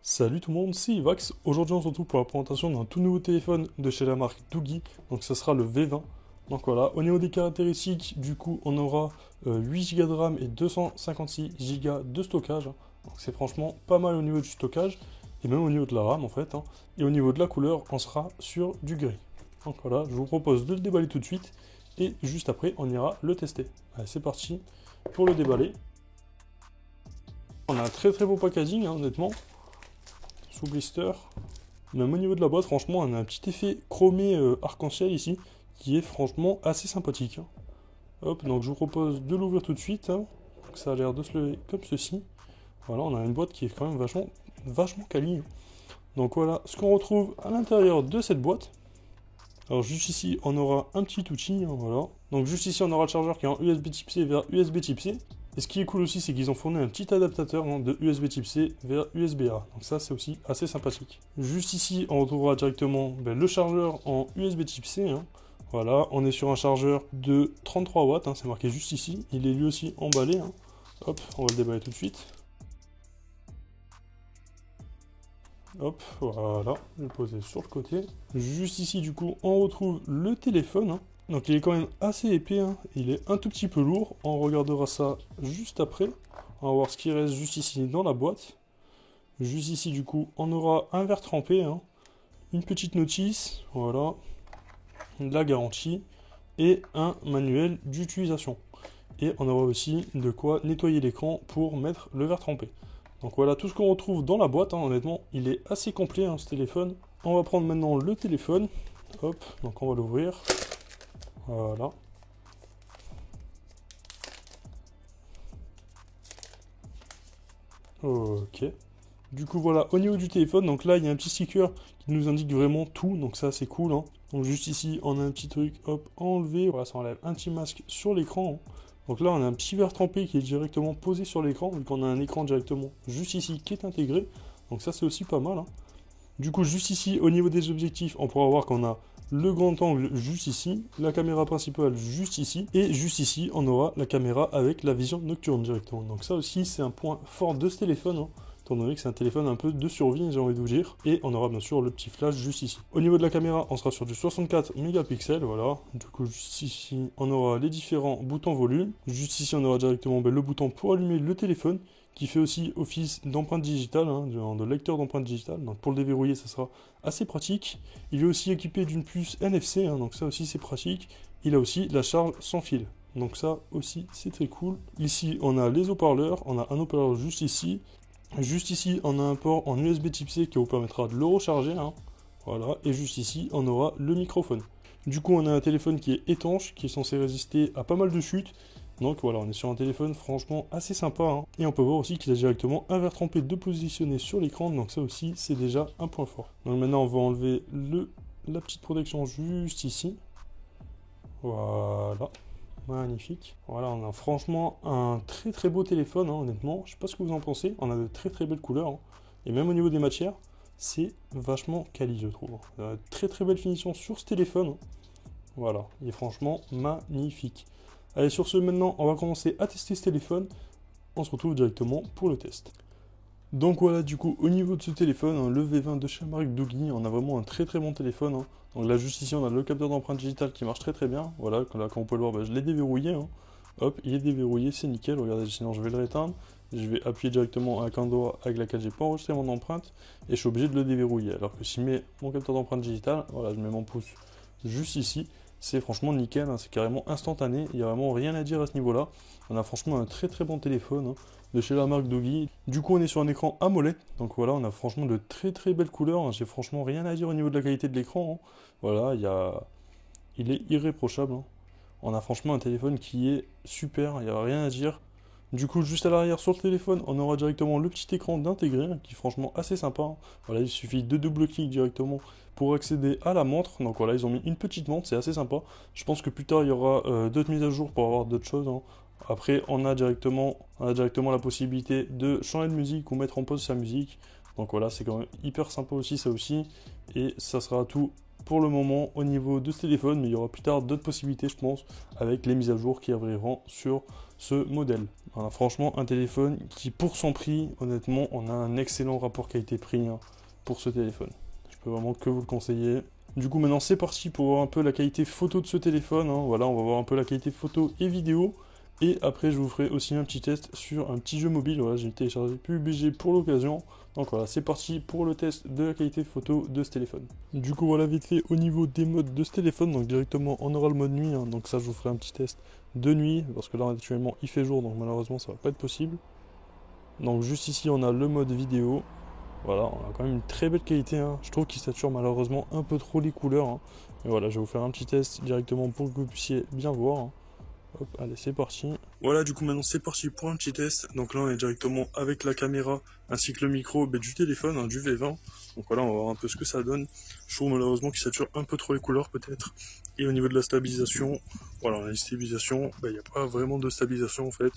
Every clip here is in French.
Salut tout le monde, c'est Ivax. Aujourd'hui on se retrouve pour la présentation d'un tout nouveau téléphone de chez la marque Doogee. Donc ça sera le V20. Donc voilà, au niveau des caractéristiques, du coup on aura 8 Go de RAM et 256 Go de stockage. Donc c'est franchement pas mal au niveau du stockage et même au niveau de la RAM en fait. Et au niveau de la couleur, on sera sur du gris. Donc voilà, je vous propose de le déballer tout de suite et juste après on ira le tester. Allez, c'est parti pour le déballer. On a un très beau packaging honnêtement. Sous blister. Même au niveau de la boîte, franchement, on a un petit effet chromé arc-en-ciel ici, qui est franchement assez sympathique. Hop, donc je vous propose de l'ouvrir tout de suite. Donc ça a l'air de se lever comme ceci. Voilà, on a une boîte qui est quand même vachement quali. Donc voilà ce qu'on retrouve à l'intérieur de cette boîte. Alors juste ici, on aura un petit outil, voilà. Donc juste ici, on aura le chargeur qui est en USB Type C vers USB Type C. Et ce qui est cool aussi, c'est qu'ils ont fourni un petit adaptateur de USB Type C vers USB-A. Donc ça, c'est aussi assez sympathique. Juste ici, on retrouvera directement le chargeur en USB Type C. Voilà, on est sur un chargeur de 33 watts, c'est marqué juste ici. Il est lui aussi emballé. Hop, on va le déballer tout de suite. Hop, voilà, je vais le poser sur le côté. Juste ici, du coup, on retrouve le téléphone. Donc il est quand même assez épais, il est un tout petit peu lourd. On regardera ça juste après. On va voir ce qui reste juste ici dans la boîte. Juste ici, du coup, on aura un verre trempé, une petite notice, voilà, la garantie et un manuel d'utilisation. Et on aura aussi de quoi nettoyer l'écran pour mettre le verre trempé. Donc voilà tout ce qu'on retrouve dans la boîte, honnêtement, il est assez complet ce téléphone. On va prendre maintenant le téléphone, hop, donc on va l'ouvrir, voilà. Ok. Du coup voilà, au niveau du téléphone, donc là il y a un petit sticker qui nous indique vraiment tout, donc ça c'est cool. Donc juste ici on a un petit truc, hop, enlevé, voilà, ça enlève un petit masque sur l'écran. Donc là on a un petit verre trempé qui est directement posé sur l'écran, vu qu'on a un écran directement juste ici qui est intégré. Donc ça c'est aussi pas mal. Du coup juste ici au niveau des objectifs, on pourra voir qu'on a le grand angle juste ici, la caméra principale juste ici, et juste ici on aura la caméra avec la vision nocturne directement. Donc ça aussi c'est un point fort de ce téléphone, étant donné que c'est un téléphone un peu de survie, j'ai envie de vous dire. Et on aura bien sûr le petit flash juste ici. Au niveau de la caméra, on sera sur du 64 mégapixels, voilà. Du coup, juste ici, on aura les différents boutons volume. Juste ici, on aura directement le bouton pour allumer le téléphone, qui fait aussi office d'empreinte digitale, de lecteur d'empreinte digitale. Donc pour le déverrouiller, ça sera assez pratique. Il est aussi équipé d'une puce NFC, donc ça aussi c'est pratique. Il a aussi la charge sans fil. Donc ça aussi c'est très cool. Ici on a les haut-parleurs, on a un haut-parleur juste ici. Juste ici, on a un port en USB Type C qui vous permettra de le recharger. Voilà. Et juste ici, on aura le microphone. Du coup, on a un téléphone qui est étanche, qui est censé résister à pas mal de chutes. Donc voilà, on est sur un téléphone franchement assez sympa. Et on peut voir aussi qu'il a directement un verre trempé de positionner sur l'écran. Donc ça aussi, c'est déjà un point fort. Donc maintenant, on va enlever la petite protection juste ici. Voilà. Magnifique. Voilà, on a franchement un très beau téléphone, honnêtement. Je sais pas ce que vous en pensez. On a de très belles couleurs. Et même au niveau des matières, c'est vachement quali, je trouve. Très belle finition sur ce téléphone. Voilà, il est franchement magnifique. Allez, sur ce, maintenant, on va commencer à tester ce téléphone. On se retrouve directement pour le test. Donc voilà, du coup, au niveau de ce téléphone, le V20 de chez la marque Doogee, on a vraiment un très bon téléphone. Donc là, juste ici, on a le capteur d'empreinte digitale qui marche très bien. Voilà, là, comme on peut le voir, je l'ai déverrouillé. Hop, il est déverrouillé, c'est nickel. Regardez, sinon je vais le réteindre. Je vais appuyer directement avec un doigt avec laquelle j'ai pas enregistré mon empreinte et je suis obligé de le déverrouiller. Alors que si je mets mon capteur d'empreinte digitale, voilà, je mets mon pouce juste ici, c'est franchement nickel, c'est carrément instantané, il n'y a vraiment rien à dire à ce niveau-là. On a franchement un très bon téléphone de chez la marque Doogee. Du coup, on est sur un écran AMOLED, donc voilà, on a franchement de très belles couleurs. J'ai franchement rien à dire au niveau de la qualité de l'écran. Voilà, il est irréprochable. On a franchement un téléphone qui est super, il n'y a rien à dire. Du coup, juste à l'arrière sur le téléphone, on aura directement le petit écran d'intégrer, qui est franchement assez sympa. Voilà, il suffit de double-clic directement pour accéder à la montre. Donc voilà, ils ont mis une petite montre, c'est assez sympa. Je pense que plus tard, il y aura d'autres mises à jour pour avoir d'autres choses. Après, on a directement la possibilité de changer de musique ou mettre en pause sa musique. Donc voilà, c'est quand même hyper sympa aussi, ça aussi. Et ça sera tout pour le moment au niveau de ce téléphone, mais il y aura plus tard d'autres possibilités, je pense, avec les mises à jour qui arriveront sur ce modèle. Voilà, franchement, un téléphone qui, pour son prix, honnêtement, on a un excellent rapport qualité-prix hein, pour ce téléphone. Je peux vraiment que vous le conseiller. Du coup, maintenant, c'est parti pour voir un peu la qualité photo de ce téléphone. Hein. Voilà, on va voir un peu la qualité photo et vidéo. Et après, je vous ferai aussi un petit test sur un petit jeu mobile. Voilà, j'ai téléchargé PUBG pour l'occasion. Donc voilà, c'est parti pour le test de la qualité photo de ce téléphone. Du coup, voilà, vite fait, au niveau des modes de ce téléphone, donc directement, on aura le mode nuit. Hein, donc ça, je vous ferai un petit test de nuit, parce que là, actuellement, il fait jour, donc malheureusement, ça va pas être possible. Donc juste ici, on a le mode vidéo. Voilà, on a quand même une très belle qualité. Hein. Je trouve qu'il sature malheureusement un peu trop les couleurs. Hein. Et voilà, je vais vous faire un petit test directement pour que vous puissiez bien voir. Hein. Hop, allez, c'est parti. Voilà, du coup, maintenant, c'est parti pour un petit test. Donc là, on est directement avec la caméra ainsi que le micro du téléphone, hein, du V20. Donc voilà, on va voir un peu ce que ça donne. Je trouve malheureusement qu'il sature un peu trop les couleurs, peut-être. Et au niveau de la stabilisation, voilà, on a une stabilisation. Il n'y a pas vraiment de stabilisation, en fait.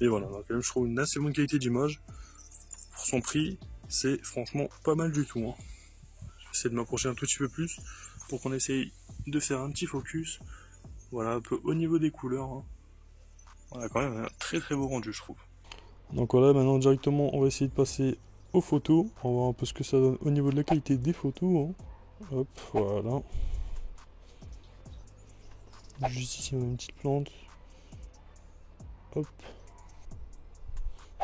Mais voilà, on a quand même, je trouve, une assez bonne qualité d'image. Pour son prix, c'est franchement pas mal du tout. Hein. Je vais essayer de m'approcher un tout petit peu plus pour qu'on essaye de faire un petit focus. Voilà, un peu au niveau des couleurs. Hein. On a quand même un très très beau rendu, je trouve. Donc voilà, maintenant directement, on va essayer de passer aux photos. On va voir un peu ce que ça donne au niveau de la qualité des photos. Hein. Hop, voilà. Juste ici, on a une petite plante. Hop.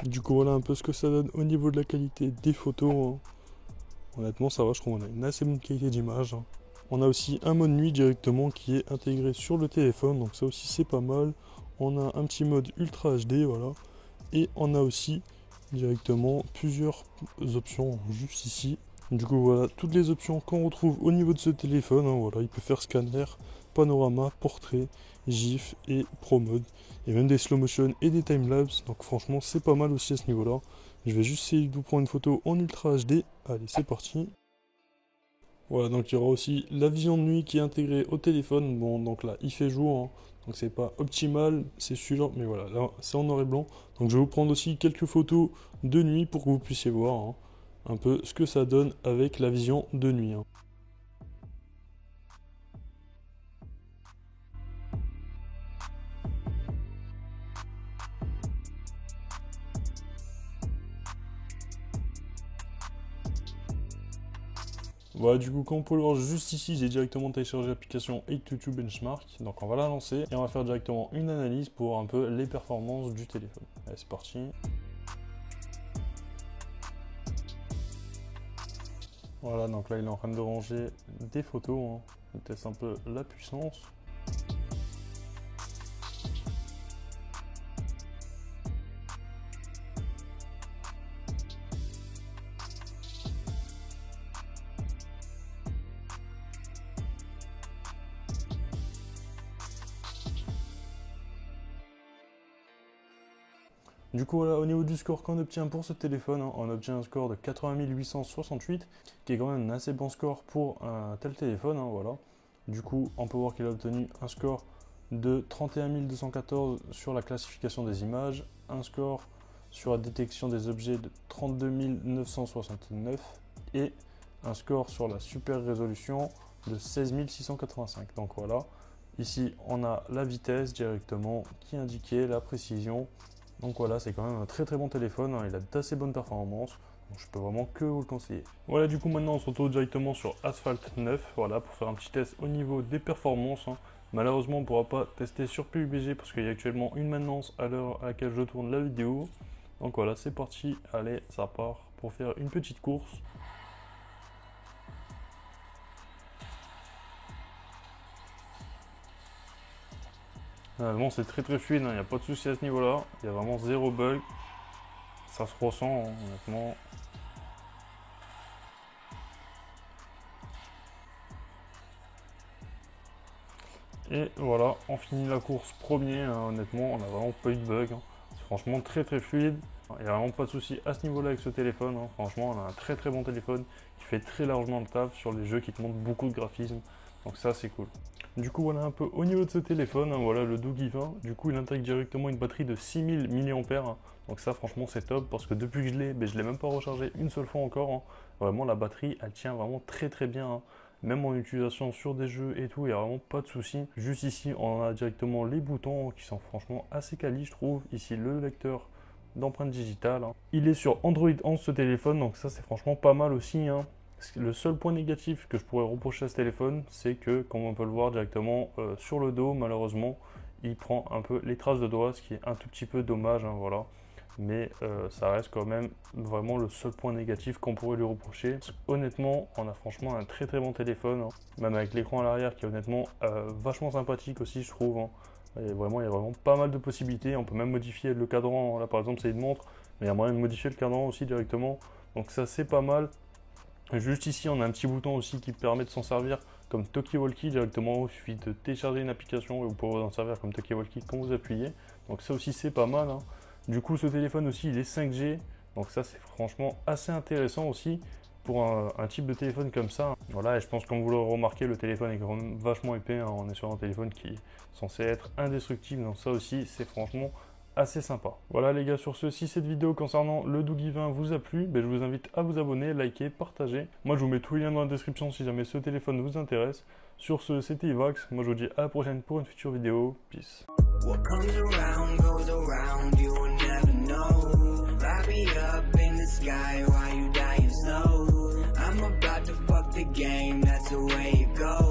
Du coup, voilà un peu ce que ça donne au niveau de la qualité des photos. Hein. Honnêtement, ça va, je trouve qu'on a une assez bonne qualité d'image. Hein. On a aussi un mode nuit directement qui est intégré sur le téléphone, donc ça aussi c'est pas mal. On a un petit mode Ultra HD, voilà. Et on a aussi directement plusieurs options juste ici. Du coup voilà, toutes les options qu'on retrouve au niveau de ce téléphone. Hein, voilà, il peut faire scanner, panorama, portrait, GIF et Pro Mode. Et même des slow motion et des timelapse. Donc franchement c'est pas mal aussi à ce niveau-là. Je vais juste essayer de vous prendre une photo en Ultra HD. Allez, c'est parti. Voilà, donc il y aura aussi la vision de nuit qui est intégrée au téléphone. Bon, donc là, il fait jour, hein, donc c'est pas optimal, c'est sûr, mais voilà, là, c'est en noir et blanc. Donc je vais vous prendre aussi quelques photos de nuit pour que vous puissiez voir hein, un peu ce que ça donne avec la vision de nuit. Hein. Voilà, du coup, comme on peut le voir juste ici, j'ai directement téléchargé l'application 822 Benchmark. Donc on va la lancer et on va faire directement une analyse pour voir un peu les performances du téléphone. Allez, c'est parti. Voilà, donc là il est en train de ranger des photos. Hein. On teste un peu la puissance. Du coup, voilà, au niveau du score qu'on obtient pour ce téléphone, hein, on obtient un score de 80 868, qui est quand même un assez bon score pour un tel téléphone. Hein, voilà. Du coup, on peut voir qu'il a obtenu un score de 31 214 sur la classification des images, un score sur la détection des objets de 32 969 et un score sur la super résolution de 16 685. Donc voilà, ici on a la vitesse directement qui indiquait la précision. Donc voilà, c'est quand même un très très bon téléphone, hein, il a d'assez bonnes performances, donc je peux vraiment que vous le conseiller. Voilà, du coup maintenant on se retrouve directement sur Asphalt 9, voilà, pour faire un petit test au niveau des performances. Hein. Malheureusement on ne pourra pas tester sur PUBG parce qu'il y a actuellement une maintenance à l'heure à laquelle je tourne la vidéo. Donc voilà, c'est parti, allez, ça part pour faire une petite course. Bon, c'est très très fluide, il n'y a pas de souci à ce niveau-là. Il y a vraiment zéro bug. Ça se ressent, hein, honnêtement. Et voilà, on finit la course premier. Hein, honnêtement, on n'a vraiment pas eu de bug. Hein. C'est franchement très très fluide. Il n'y a vraiment pas de souci à ce niveau-là avec ce téléphone. Hein. Franchement, on a un très très bon téléphone qui fait très largement le taf sur les jeux qui te montrent beaucoup de graphismes. Donc ça, c'est cool. Du coup, voilà un peu au niveau de ce téléphone, hein, voilà le Doogee 20. Du coup, il intègre directement une batterie de 6000 mAh. Hein. Donc ça, franchement, c'est top parce que depuis que je l'ai, je ne l'ai même pas rechargé une seule fois encore. Hein. Vraiment, la batterie, elle tient vraiment très très bien. Hein. même en utilisation sur des jeux et tout, il n'y a vraiment pas de souci. Juste ici, on a directement les boutons qui sont franchement assez quali, je trouve. Ici, le lecteur d'empreintes digitales. Il est sur Android 11 ce téléphone, donc ça c'est franchement pas mal aussi. Le seul point négatif que je pourrais reprocher à ce téléphone, c'est que, comme on peut le voir directement sur le dos, malheureusement, il prend un peu les traces de doigts, ce qui est un tout petit peu dommage, voilà. Mais ça reste quand même vraiment le seul point négatif qu'on pourrait lui reprocher. Honnêtement, on a franchement un très très bon téléphone, même avec l'écran à l'arrière qui est honnêtement vachement sympathique aussi, je trouve. Il y a vraiment pas mal de possibilités. On peut même modifier le cadran. Là par exemple, c'est une montre, mais il y a moyen de modifier le cadran aussi directement. Donc ça c'est pas mal. Juste ici, on a un petit bouton aussi qui permet de s'en servir comme talkie-walkie directement. Il suffit de télécharger une application et vous pourrez en servir comme talkie-walkie quand vous appuyez. Donc ça aussi, c'est pas mal. Du coup, ce téléphone aussi, il est 5G. Donc ça, c'est franchement assez intéressant aussi pour un type de téléphone comme ça. Voilà, et je pense que comme vous l'aurez remarqué, le téléphone est quand même vachement épais. On est sur un téléphone qui est censé être indestructible. Donc ça aussi, c'est franchement assez sympa. Voilà les gars, sur ce, si cette vidéo concernant le Doogie 20 vous a plu, je vous invite à vous abonner, liker, partager. Moi je vous mets tous les liens dans la description si jamais ce téléphone vous intéresse. Sur ce, c'était Ivax, moi je vous dis à la prochaine pour une future vidéo. Peace. I'm about to fuck the game, that's the way it goes.